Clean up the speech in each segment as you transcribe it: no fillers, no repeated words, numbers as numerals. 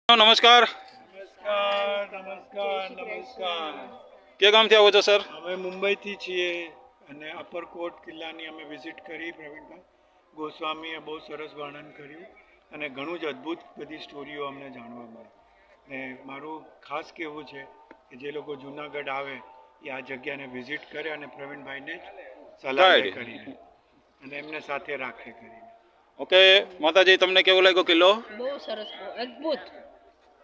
નમસ્કાર. નમસ્કાર નમસ્કાર નમસ્કાર. કે ગામથી આવો છો સર? અમે મુંબઈથી છીએ અને અપરકોટ કિલ્લાની અમે વિઝિટ કરી. પ્રવીણભાઈ ગોસ્વામીએ બહુ સરસ વર્ણન કર્યું અને ઘણું જ અદ્ભુત બધી સ્ટોરીઓ અમને જાણવા મળી. ને મારું ખાસ કહેવું છે કે જે લોકો જુનાગઢ આવે એ આ જગ્યાને વિઝિટ કરે અને પ્રવીણભાઈને સલાહ લે કરીને અને એમને સાથે રાખે કરીને. ઓકે માતાજી, તમને કેવું લાગ્યો કિલ્લો? બહુ સરસ, અદ્ભુત.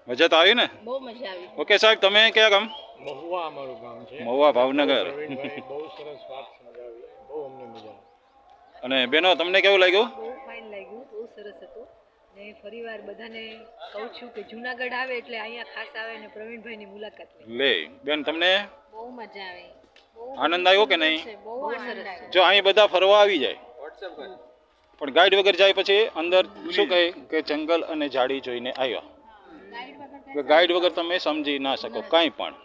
મજા તો આવી ને? બહુ મજા આવી. ઓકે સાહેબ, તમે કયા ગામ? મહુવા અમારું ગામ છે. મહુવા, ભાવનગર. બહુ સરસ વાત સમજાવી, બહુ અમને મજા આવી. અને બેનો, તમને કેવું લાગ્યું? બહુ ફાઇન લાગ્યું, બહુ સરસ હતું. ને ફરીવાર બધાને કહું છું કે જુનાગઢ આવે એટલે અહીંયા ખાસ આવે અને પ્રવીણભાઈની મુલાકાત લે. બેન, તમને બહુ મજા આવી. આનંદ આવ્યો કે નહીં? બહુ સરસ. જો અહીં બધા ફરવા આવી જાય પણ ગાઈડ વગર જાય પછી અંદર શું કહે કે જંગલ અને ઝાડી જોઈને આવ્યા. ગાઈડ વગર તમે સમજી ના શકો કાંઈ પણ.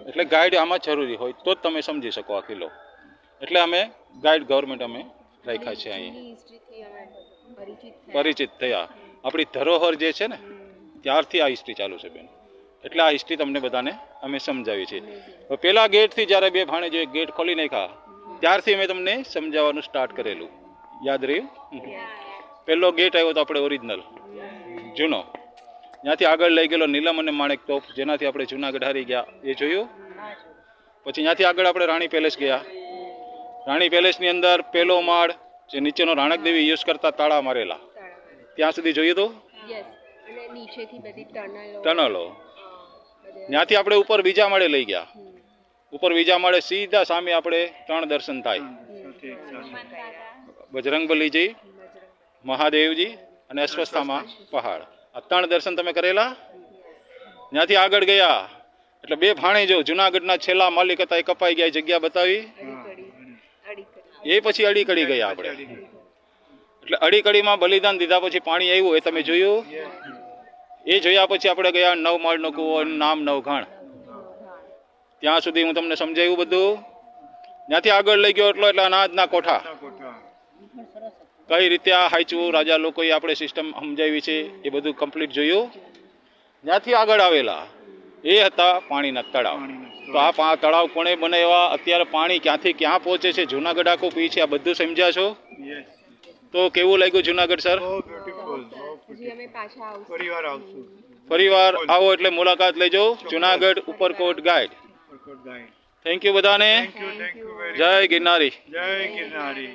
એટલે ગાઈડ આમાં જરૂરી હોય તો જ તમે સમજી શકો આ કિલ્લો. એટલે અમે ગાઈડ ગવર્મેન્ટ અમે રાખ્યા છે અહીં. પરિચિત થયા. આપણી ધરોહર જે છે ને ત્યારથી આ હિસ્ટ્રી ચાલુ છે બેન. એટલે આ હિસ્ટ્રી તમને બધાને અમે સમજાવી છે. પેલા ગેટથી જ્યારે બે ભાણેજો ગેટ ખોલી નાખ્યા ત્યારથી મેં તમને સમજાવવાનું સ્ટાર્ટ કરેલું. યાદ રહ્યું? પહેલો ગેટ આવ્યો તો આપણે ઓરિજિનલ જૂનો. ત્યાંથી આગળ લઈ ગયેલો નીલમ અને માણેક તોપ, જેનાથી આપણે જુનાગઢ હારી ગયા, એ જોયું. પછી ત્યાંથી આગળ આપણે રાણી પેલેસ ગયા. રાણી પેલેસની અંદર પહેલો માળ જે નીચેનો રાણક દેવી યુઝ કરતા તાળા મારેલા, ત્યાં સુધી જોયું તો ટનલો. ત્યાંથી આપણે ઉપર બીજા માળે લઈ ગયા. ઉપર બીજા માળે સીધા સામે આપણે 3 દર્શન થાય. બજરંગબલીજી, મહાદેવજી અને અશ્વસ્થામાં પહાડ. આ 3 દર્શન તમે કરેલા. ત્યાંથી આગળ ગયા એટલે બે ભાણેજો જુનાગઢના છેલ્લા માલિક હતા એ કપાઈ ગયા, જગ્યા બતાવી. એ પછી અડીકડી ગયા આપણે. એટલે અડીકડીમાં બલિદાન દીધા પછી પાણી આવ્યું, એ તમે જોયું. એ જોયા પછી આપણે ગયા 9 માળનો કૂવો, નામ નવઘાણ. ત્યાં સુધી હું તમને સમજાવ્યું બધું. ત્યાંથી આગળ લઈ ગયો એટલે અનાજના કોઠા. કઈ રીતે આ હાચવું રાજા લોકોએ આપણે સિસ્ટમ સમજાવી છે એ બધું કમ્પ્લીટ જોયું. ત્યાંથી આગળ આવેલા એ હતા પાણીના તળાવ. તો આ તળાવ કોણે બનાવ્યા, અત્યારે પાણી ક્યાંથી ક્યાં પહોંચે છે, જુનાગઢ આખું પી છે, આ બધું સમજ્યા છો? તો કેવું લાગ્યું જુનાગઢ સર? ફરીવાર આવો એટલે મુલાકાત લેજો. Junagadh Uparkot guide. Thank you બધાને. જય ગિરનારી. જય ગિરનારી.